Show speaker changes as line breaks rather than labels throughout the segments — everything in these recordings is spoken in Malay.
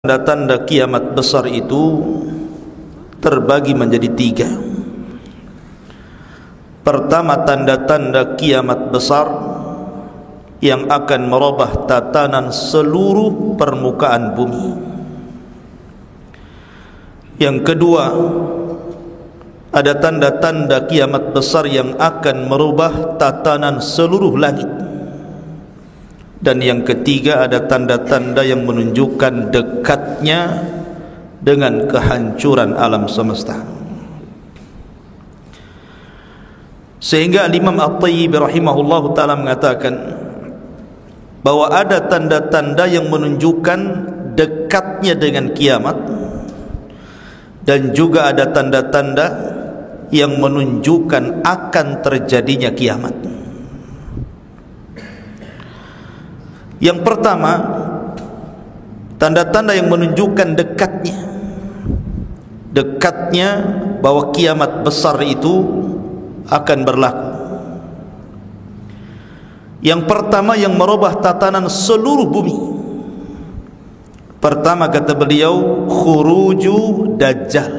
Tanda-tanda kiamat besar itu terbagi menjadi 3. Pertama, tanda-tanda kiamat besar yang akan merubah tatanan seluruh permukaan bumi. Yang kedua, ada tanda-tanda kiamat besar yang akan merubah tatanan seluruh langit. Dan yang ketiga, ada tanda-tanda yang menunjukkan dekatnya dengan kehancuran alam semesta. Sehingga Imam At-Tayyib rahimahullahu ta'ala mengatakan bahwa ada tanda-tanda yang menunjukkan dekatnya dengan kiamat, dan juga ada tanda-tanda yang menunjukkan akan terjadinya kiamat. Yang pertama, tanda-tanda yang menunjukkan dekatnya bahwa kiamat besar itu akan berlaku. Yang pertama, yang merubah tatanan seluruh bumi. Pertama, kata beliau, khuruju Dajjal,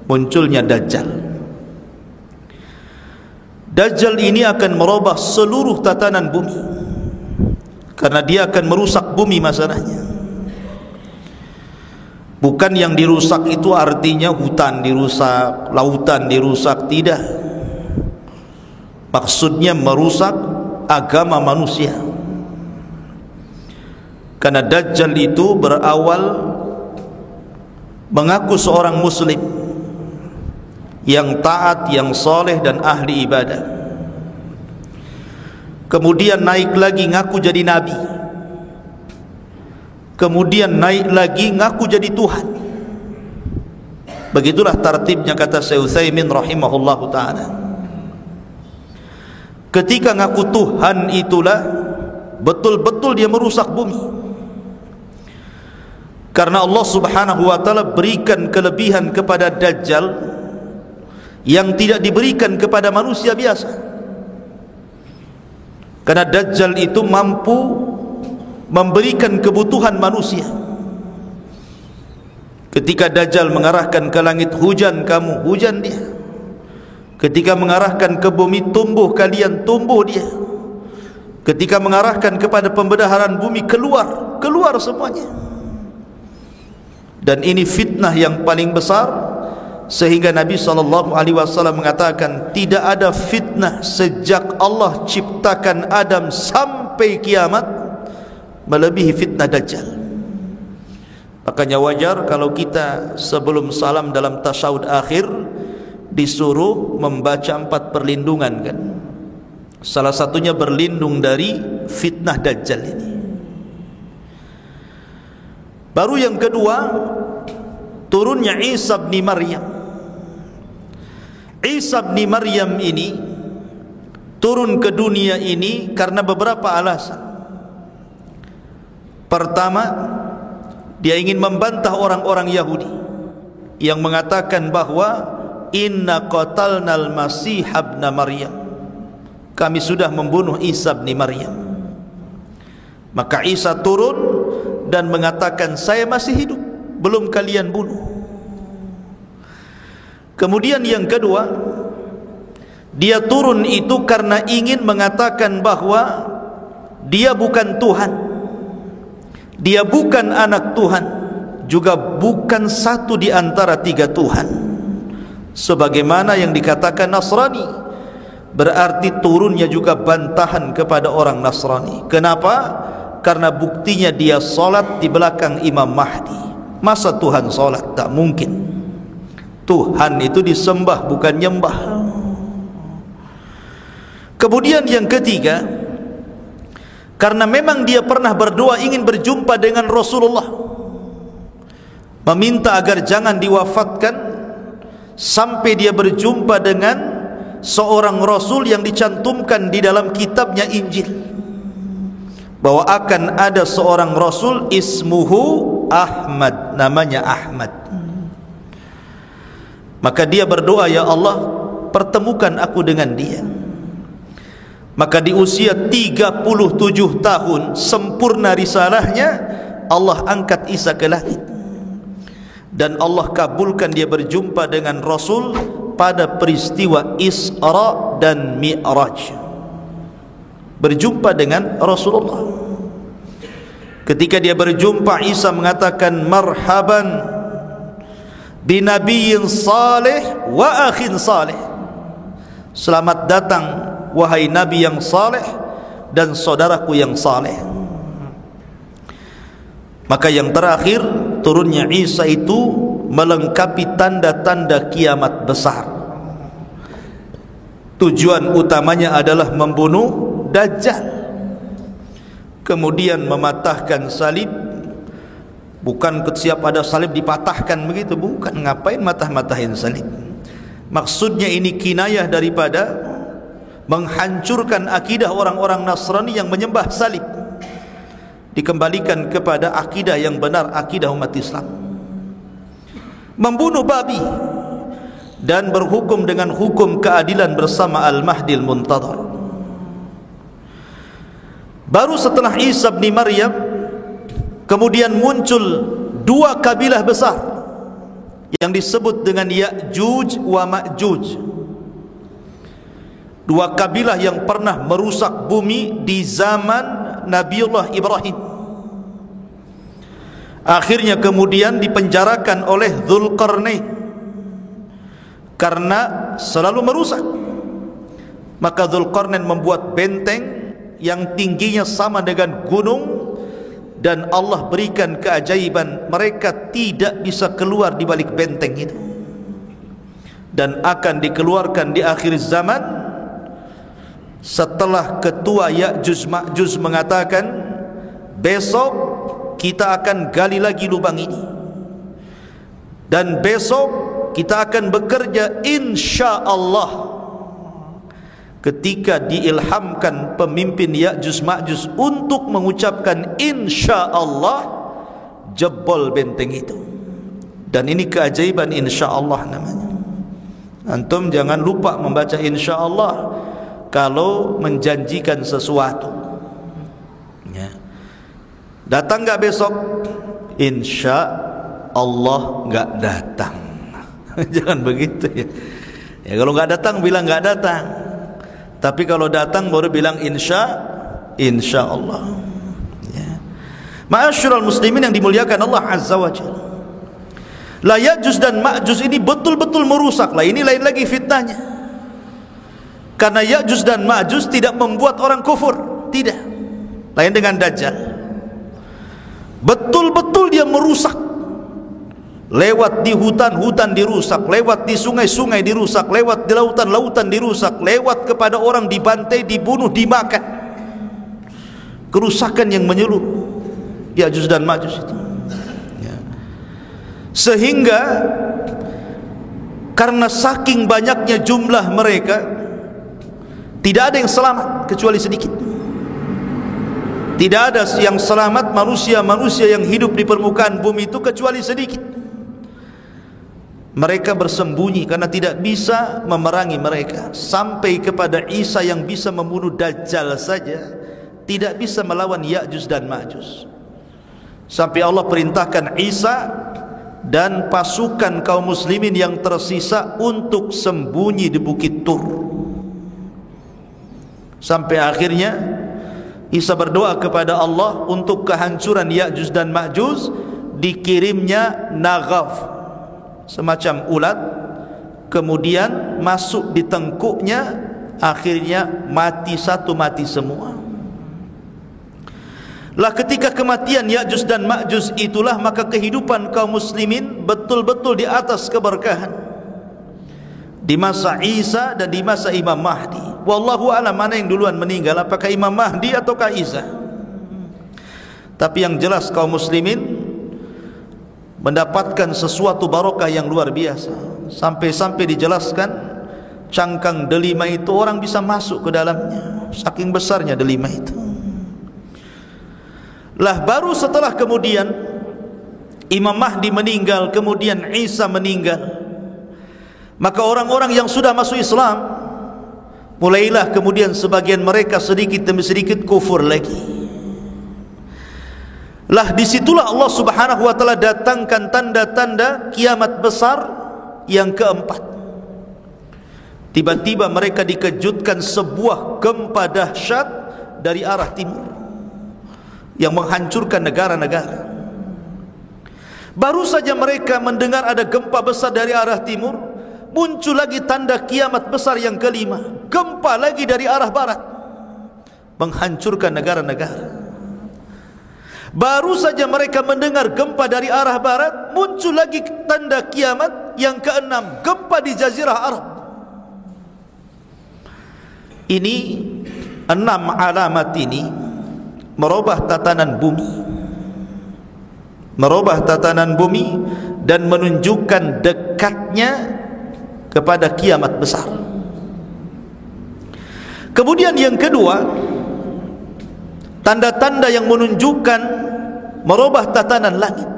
munculnya Dajjal. Dajjal ini akan merubah seluruh tatanan bumi, karena dia akan merusak bumi masalahnya. Bukan yang dirusak itu artinya hutan dirusak, lautan dirusak, tidak. Maksudnya merusak agama manusia. Karena Dajjal itu berawal mengaku seorang muslim yang taat, yang soleh dan ahli ibadah. Kemudian naik lagi ngaku jadi nabi. Kemudian naik lagi ngaku jadi Tuhan. Begitulah tartibnya, kata Syekh Utsaimin rahimahullahu ta'ala. Ketika ngaku Tuhan itulah betul-betul dia merusak bumi. Karena Allah subhanahu wa ta'ala berikan kelebihan kepada Dajjal yang tidak diberikan kepada manusia biasa. Karena Dajjal itu mampu memberikan kebutuhan manusia. Ketika Dajjal mengarahkan ke langit hujan, kamu hujan dia. Ketika mengarahkan ke bumi tumbuh, kalian tumbuh dia. Ketika mengarahkan kepada pembedaharan bumi, keluar semuanya. Dan ini fitnah yang paling besar, sehingga Nabi SAW mengatakan tidak ada fitnah sejak Allah ciptakan Adam sampai kiamat melebihi fitnah Dajjal. Makanya wajar kalau kita sebelum salam dalam tasyahud akhir disuruh membaca 4 perlindungan, kan? Salah satunya berlindung dari fitnah Dajjal ini. Baru yang kedua, turunnya Isa bin Maryam. Isa bin Maryam ini turun ke dunia ini karena beberapa alasan. Pertama, dia ingin membantah orang-orang Yahudi yang mengatakan bahwa inna qatalnal masih ibn Maryam, kami sudah membunuh Isa bin Maryam. Maka Isa turun dan mengatakan, saya masih hidup, belum kalian bunuh. Kemudian yang kedua, dia turun itu karena ingin mengatakan bahwa dia bukan Tuhan, dia bukan anak Tuhan, juga bukan satu di antara 3 Tuhan, sebagaimana yang dikatakan Nasrani. Berarti turunnya juga bantahan kepada orang Nasrani. Kenapa? Karena buktinya dia solat di belakang Imam Mahdi. Masa Tuhan solat? Tak mungkin. Tuhan itu disembah, bukan nyembah. Kemudian yang ketiga, karena memang dia pernah berdoa ingin berjumpa dengan Rasulullah, meminta agar jangan diwafatkan sampai dia berjumpa dengan seorang Rasul yang dicantumkan di dalam kitabnya Injil, bahwa akan ada seorang Rasul ismuhu Ahmad, namanya Ahmad. Maka dia berdoa, ya Allah, pertemukan aku dengan dia. Maka di usia 37 tahun sempurna risalahnya, Allah angkat Isa ke langit dan Allah kabulkan dia berjumpa dengan Rasul pada peristiwa Isra dan Mi'raj. Berjumpa dengan Rasulullah. Ketika dia berjumpa, Isa mengatakan marhaban binabiyyin salih wa akhin salih. Selamat datang wahai nabi yang saleh dan saudaraku yang saleh. Maka yang terakhir, turunnya Isa itu melengkapi tanda-tanda kiamat besar. Tujuan utamanya adalah membunuh Dajjal, kemudian mematahkan salib. Bukan setiap ada salib dipatahkan begitu, bukan. Ngapain matah-matahin salib? Maksudnya ini kinayah daripada menghancurkan akidah orang-orang Nasrani yang menyembah salib, dikembalikan kepada akidah yang benar, akidah umat Islam. Membunuh babi dan berhukum dengan hukum keadilan bersama Al-Mahdi Al-Muntadhar. Baru setelah Isa bin Maryam, kemudian muncul dua kabilah besar yang disebut dengan Ya'juj wa Ma'juj. Dua kabilah yang pernah merusak bumi di zaman Nabiullah Ibrahim. Akhirnya kemudian dipenjarakan oleh Dzulqarnain karena selalu merusak. Maka Dzulqarnain membuat benteng yang tingginya sama dengan gunung, dan Allah berikan keajaiban, mereka tidak bisa keluar di balik benteng itu, dan akan dikeluarkan di akhir zaman setelah ketua Ya'juj Ma'juj mengatakan, besok kita akan gali lagi lubang ini, dan besok kita akan bekerja insya-Allah. Ketika diilhamkan pemimpin Ya'juj Ma'juj untuk mengucapkan insya-Allah, jebol benteng itu. Dan ini keajaiban insya-Allah namanya. Antum jangan lupa membaca insya-Allah kalau menjanjikan sesuatu, ya. Datang gak besok? Insya Allah gak datang. Jangan begitu ya. Ya, kalau gak datang bilang gak datang. Tapi kalau datang baru bilang insya Allah, ya. Ma'asyiral muslimin yang dimuliakan Allah Azza wa Jalla, la Ya'juj dan Ma'juj ini betul-betul merusak. Lah ini lain lagi fitnahnya. Karena Ya'juj dan Ma'juj tidak membuat orang kufur, tidak. Lain dengan Dajjal. Betul-betul dia merusak. Lewat di hutan-hutan dirusak, lewat di sungai-sungai dirusak, lewat di lautan-lautan dirusak, lewat kepada orang dibantai, dibunuh, dimakan. Kerusakan yang menyeluruh Ya'juj dan Ma'juj itu, ya. Sehingga karena saking banyaknya jumlah mereka, tidak ada yang selamat kecuali sedikit. Tidak ada yang selamat manusia-manusia yang hidup di permukaan bumi itu kecuali sedikit. Mereka bersembunyi karena tidak bisa memerangi mereka. Sampai kepada Isa yang bisa membunuh Dajjal saja tidak bisa melawan Ya'juj dan Ma'juj. Sampai Allah perintahkan Isa dan pasukan kaum muslimin yang tersisa untuk sembunyi di Bukit Tur. Sampai akhirnya Isa berdoa kepada Allah untuk kehancuran Ya'juj dan Ma'juj. Dikirimnya Naghaf, semacam ulat, kemudian masuk di tengkuknya, akhirnya mati satu, mati semua. Lah ketika kematian Ya'juj dan Ma'juj itulah maka kehidupan kaum muslimin betul-betul di atas keberkahan di masa Isa dan di masa Imam Mahdi. Wallahu a'lam mana yang duluan meninggal, apakah Imam Mahdi ataukah Isa. Tapi yang jelas kaum muslimin mendapatkan sesuatu barokah yang luar biasa. Sampai-sampai dijelaskan cangkang delima itu orang bisa masuk ke dalamnya, saking besarnya delima itu. Lah baru setelah kemudian Imam Mahdi meninggal, kemudian Isa meninggal, maka orang-orang yang sudah masuk Islam mulailah kemudian sebagian mereka sedikit demi sedikit kufur lagi. Lah disitulah Allah Subhanahu wa ta'ala datangkan tanda-tanda kiamat besar yang keempat. Tiba-tiba mereka dikejutkan sebuah gempa dahsyat dari arah timur yang menghancurkan negara-negara. Baru saja mereka mendengar ada gempa besar dari arah timur, muncul lagi tanda kiamat besar yang kelima, gempa lagi dari arah barat, menghancurkan negara-negara. Baru saja mereka mendengar gempa dari arah barat, muncul lagi tanda kiamat yang keenam, gempa di Jazirah Arab. Ini 6 alamat ini merubah tatanan bumi, merubah tatanan bumi dan menunjukkan dekatnya kepada kiamat besar. Kemudian yang kedua, tanda-tanda yang menunjukkan merubah tatanan langit.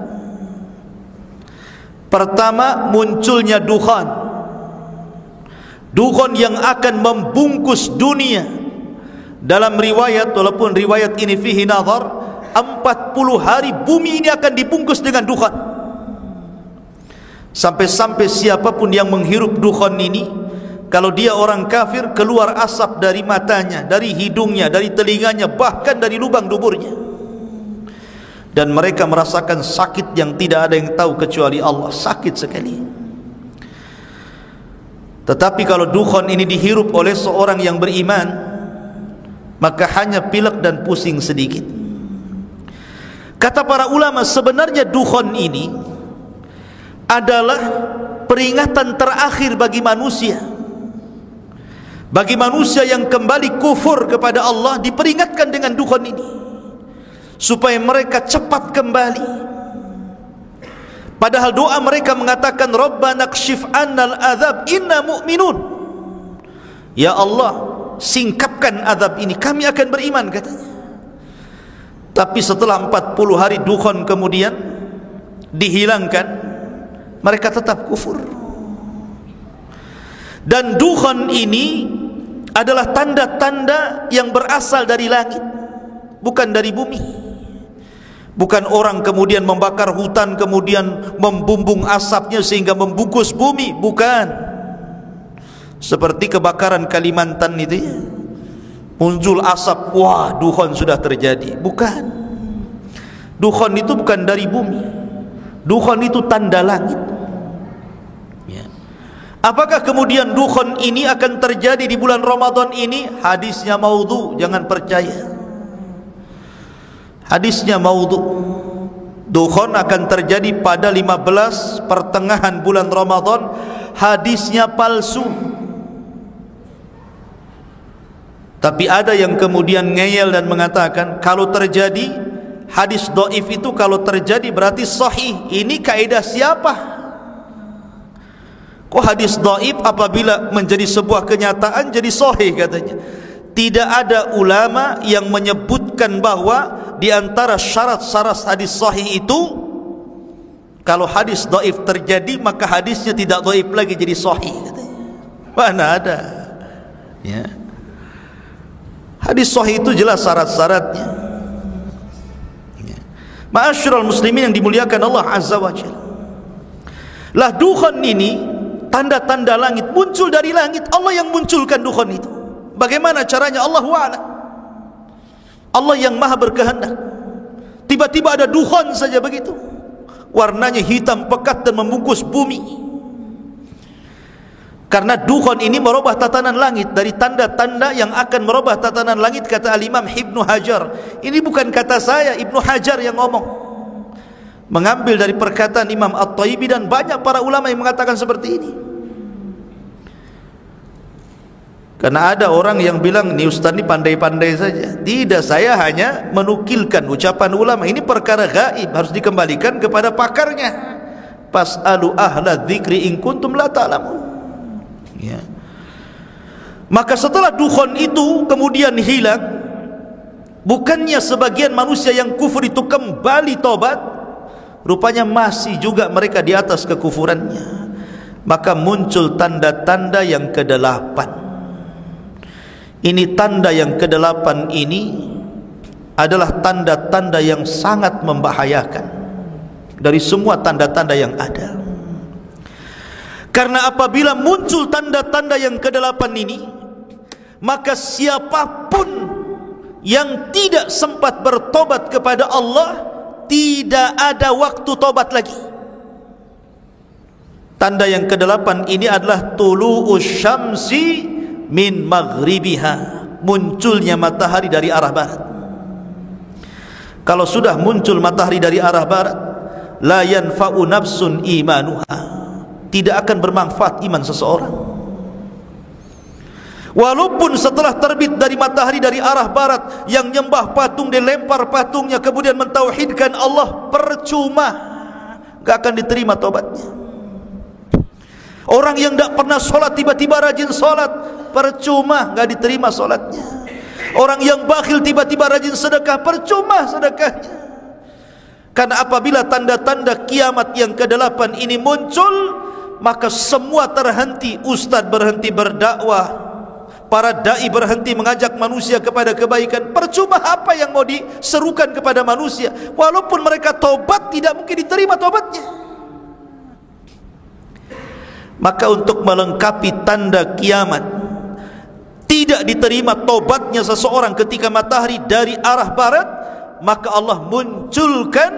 Pertama, munculnya dukhan. Dukhan yang akan membungkus dunia. Dalam riwayat, walaupun riwayat ini fihi nazar, 40 hari bumi ini akan dibungkus dengan dukhan. Sampai-sampai siapapun yang menghirup dukhan ini, kalau dia orang kafir, keluar asap dari matanya, dari hidungnya, dari telinganya, bahkan dari lubang duburnya. Dan mereka merasakan sakit yang tidak ada yang tahu kecuali Allah. Sakit sekali. Tetapi kalau dukhan ini dihirup oleh seorang yang beriman, maka hanya pilek dan pusing sedikit. Kata para ulama, sebenarnya dukhan ini adalah peringatan terakhir bagi manusia. Bagi manusia yang kembali kufur kepada Allah, diperingatkan dengan dukhan ini supaya mereka cepat kembali. Padahal doa mereka mengatakan, Rabbana kshif annal azab inna mu'minun. Ya Allah, singkapkan azab ini, kami akan beriman, katanya. Tapi setelah 40 hari dukhan kemudian dihilangkan, mereka tetap kufur. Dan dukhan ini adalah tanda-tanda yang berasal dari langit, bukan dari bumi. Bukan orang kemudian membakar hutan kemudian membumbung asapnya sehingga membungkus bumi, bukan. Seperti kebakaran Kalimantan itu ya, muncul asap, wah dukhan sudah terjadi. Bukan. Dukhan itu bukan dari bumi. Dukhan itu tanda langit. Apakah kemudian dukhan ini akan terjadi di bulan Ramadan ini? Hadisnya maudhu, jangan percaya. Hadisnya maudhu. Dukhan akan terjadi pada 15 pertengahan bulan Ramadan. Hadisnya palsu. Tapi ada yang kemudian ngeyel dan mengatakan, kalau terjadi hadis dhaif itu, kalau terjadi berarti sahih. Ini kaidah siapa? Kok hadis dhaif apabila menjadi sebuah kenyataan jadi sahih, katanya. Tidak ada ulama yang menyebutkan bahwa di antara syarat-syarat hadis sahih itu, kalau hadis dhaif terjadi maka hadisnya tidak dhaif lagi jadi sahih, katanya. Mana ada ya. Hadis sahih itu jelas syarat-syaratnya ya. Ma'asyiral muslimin yang dimuliakan Allah Azza wa Jalla. Lah dukhan ini tanda-tanda langit, muncul dari langit. Allah yang munculkan dukhan itu. Bagaimana caranya? Allahu a'lam. Allah yang maha berkehendak. Tiba-tiba ada dukhan saja begitu, warnanya hitam pekat dan membungkus bumi. Karena dukhan ini merubah tatanan langit. Dari tanda-tanda yang akan merubah tatanan langit, kata Al-Imam Ibnu Hajar. Ini bukan kata saya, Ibnu Hajar yang ngomong, mengambil dari perkataan Imam At-Thayyibi dan banyak para ulama yang mengatakan seperti ini. Karena ada orang yang bilang, ni ustaz ni pandai-pandai saja. Tidak, saya hanya menukilkan ucapan ulama. Ini perkara gaib, harus dikembalikan kepada pakarnya. Fas'alu ahla dzikri in kuntum la ta'lamun. Ya. Maka setelah dukhan itu kemudian hilang, bukannya sebagian manusia yang kufur itu kembali tobat, rupanya masih juga mereka di atas kekufurannya. Maka muncul tanda-tanda yang ke-8. Ini tanda yang ke-8 ini adalah tanda-tanda yang sangat membahayakan dari semua tanda-tanda yang ada. Karena apabila muncul tanda-tanda yang kedelapan ini, maka siapapun yang tidak sempat bertobat kepada Allah, tidak ada waktu tobat lagi. Tanda yang kedelapan ini adalah tulu'us syamsi min maghribiha, munculnya matahari dari arah barat. Kalau sudah muncul matahari dari arah barat, la yanfa'u nafsun imanuha, tidak akan bermanfaat iman seseorang. Walaupun setelah terbit dari matahari dari arah barat, yang nyembah patung dilempar patungnya kemudian mentauhidkan Allah, percuma, gak akan diterima tobatnya. Orang yang tidak pernah sholat tiba-tiba rajin sholat, percuma, gak diterima sholatnya. Orang yang bakhil tiba-tiba rajin sedekah, percuma sedekahnya. Karena apabila tanda-tanda kiamat yang ke-8 ini muncul, maka semua terhenti. Ustaz berhenti berdakwah, para dai berhenti mengajak manusia kepada kebaikan. Percuma apa yang mau diserukan kepada manusia. Walaupun mereka tobat, tidak mungkin diterima tobatnya. Maka untuk melengkapi tanda kiamat, tidak diterima tobatnya seseorang ketika matahari dari arah barat, maka Allah munculkan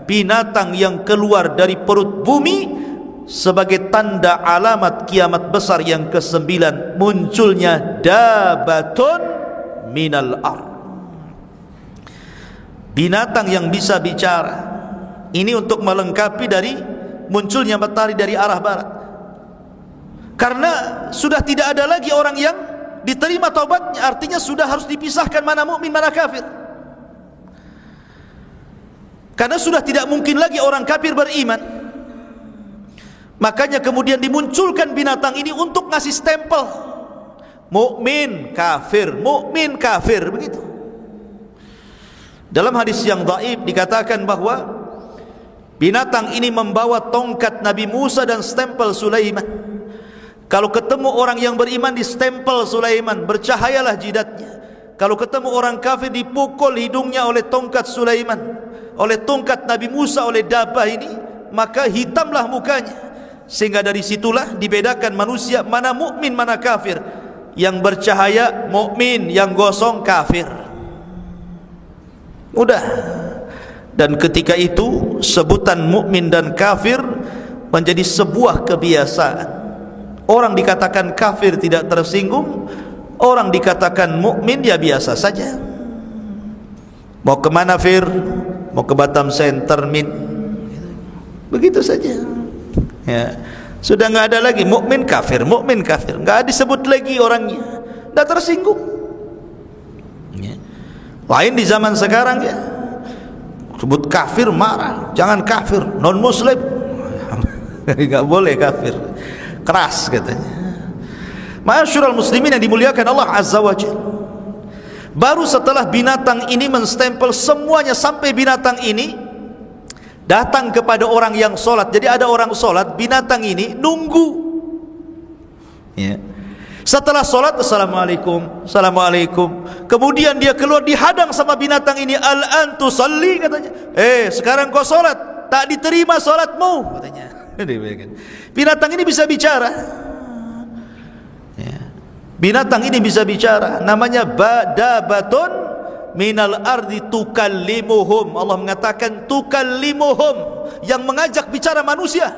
binatang yang keluar dari perut bumi sebagai tanda alamat kiamat besar yang ke-9, munculnya dabatun minal ard, binatang yang bisa bicara. Ini untuk melengkapi dari munculnya matahari dari arah barat. Karena sudah tidak ada lagi orang yang diterima taubatnya, artinya sudah harus dipisahkan mana mukmin mana kafir. Karena sudah tidak mungkin lagi orang kafir beriman. Makanya kemudian dimunculkan binatang ini untuk ngasih stempel mukmin kafir, begitu. Dalam hadis yang dhaif dikatakan bahwa binatang ini membawa tongkat Nabi Musa dan stempel Sulaiman. Kalau ketemu orang yang beriman di stempel Sulaiman, bercahayalah jidatnya. Kalau ketemu orang kafir dipukul hidungnya oleh tongkat Sulaiman, oleh tongkat Nabi Musa, oleh dabah ini, maka hitamlah mukanya. Sehingga dari situlah dibedakan manusia mana mukmin mana kafir. Yang bercahaya mukmin, yang gosong kafir. Udah. Dan ketika itu sebutan mukmin dan kafir menjadi sebuah kebiasaan. Orang dikatakan kafir tidak tersinggung, orang dikatakan mukmin ya biasa saja. Mau kemana Fir? Mau ke Batam Center Min, begitu saja ya. Sudah nggak ada lagi mukmin kafir, nggak disebut lagi orangnya, nggak tersinggung ya. Lain di zaman sekarang ya, sebut kafir marah, jangan kafir, non muslim nggak boleh kafir, keras katanya. Ma'asyiral muslimin yang dimuliakan Allah Azza wa Jalla, baru setelah binatang ini menstempel semuanya, sampai binatang ini datang kepada orang yang sholat. Jadi ada orang sholat, binatang ini nunggu ya. Setelah sholat, assalamualaikum, assalamualaikum, kemudian dia keluar, dihadang sama binatang ini. Al-an tusalli katanya, sekarang kau sholat, tak diterima sholatmu katanya. Binatang ini bisa bicara ya. Binatang ini bisa bicara, namanya dabatun minal ardi tukallimuhum. Allah mengatakan tukallimuhum, yang mengajak bicara manusia.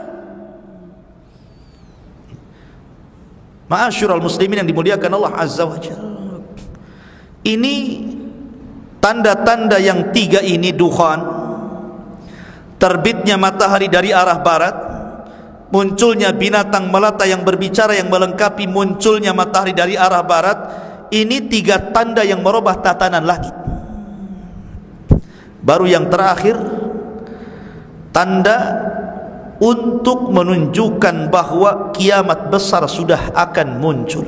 Ma'asyiral muslimin yang dimuliakan Allah Azza wa Jalla, ini tanda-tanda yang 3 ini, dukhan, terbitnya matahari dari arah barat, munculnya binatang melata yang berbicara yang melengkapi munculnya matahari dari arah barat. Ini 3 tanda yang merubah tatanan langit. Baru yang terakhir, tanda untuk menunjukkan bahwa kiamat besar sudah akan muncul.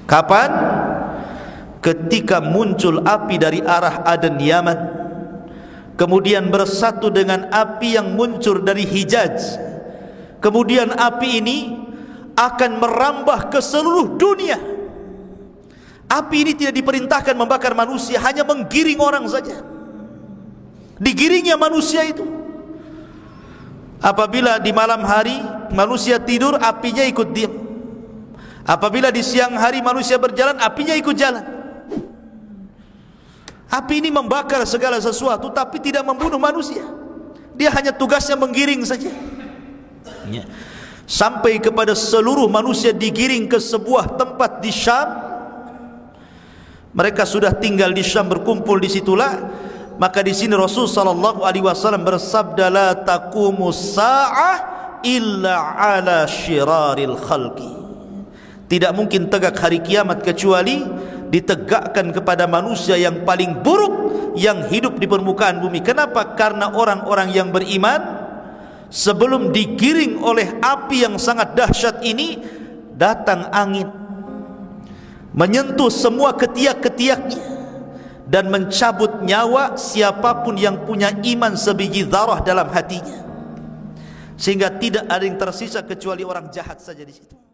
Kapan? Ketika muncul api dari arah Aden Yaman, kemudian bersatu dengan api yang muncul dari Hijaz. Kemudian api ini akan merambah ke seluruh dunia. Api ini tidak diperintahkan membakar manusia, hanya menggiring orang saja. Digiringnya manusia itu. Apabila di malam hari manusia tidur, apinya ikut diam. Apabila di siang hari manusia berjalan, apinya ikut jalan. Api ini membakar segala sesuatu, tapi tidak membunuh manusia. Dia hanya tugasnya menggiring saja. Sampai kepada seluruh manusia digiring ke sebuah tempat di Syam. Mereka sudah tinggal di Syam, berkumpul di situlah. Maka di sini Rasul sallallahu alaihi wasallam bersabda, la taqumus sa'ah illa ala syiraril khalqi. Tidak mungkin tegak hari kiamat kecuali ditegakkan kepada manusia yang paling buruk yang hidup di permukaan bumi. Kenapa? Karena orang-orang yang beriman sebelum digiring oleh api yang sangat dahsyat ini, datang angin menyentuh semua ketiak-ketiaknya dan mencabut nyawa siapapun yang punya iman sebiji dzarah dalam hatinya, sehingga tidak ada yang tersisa kecuali orang jahat saja di situ.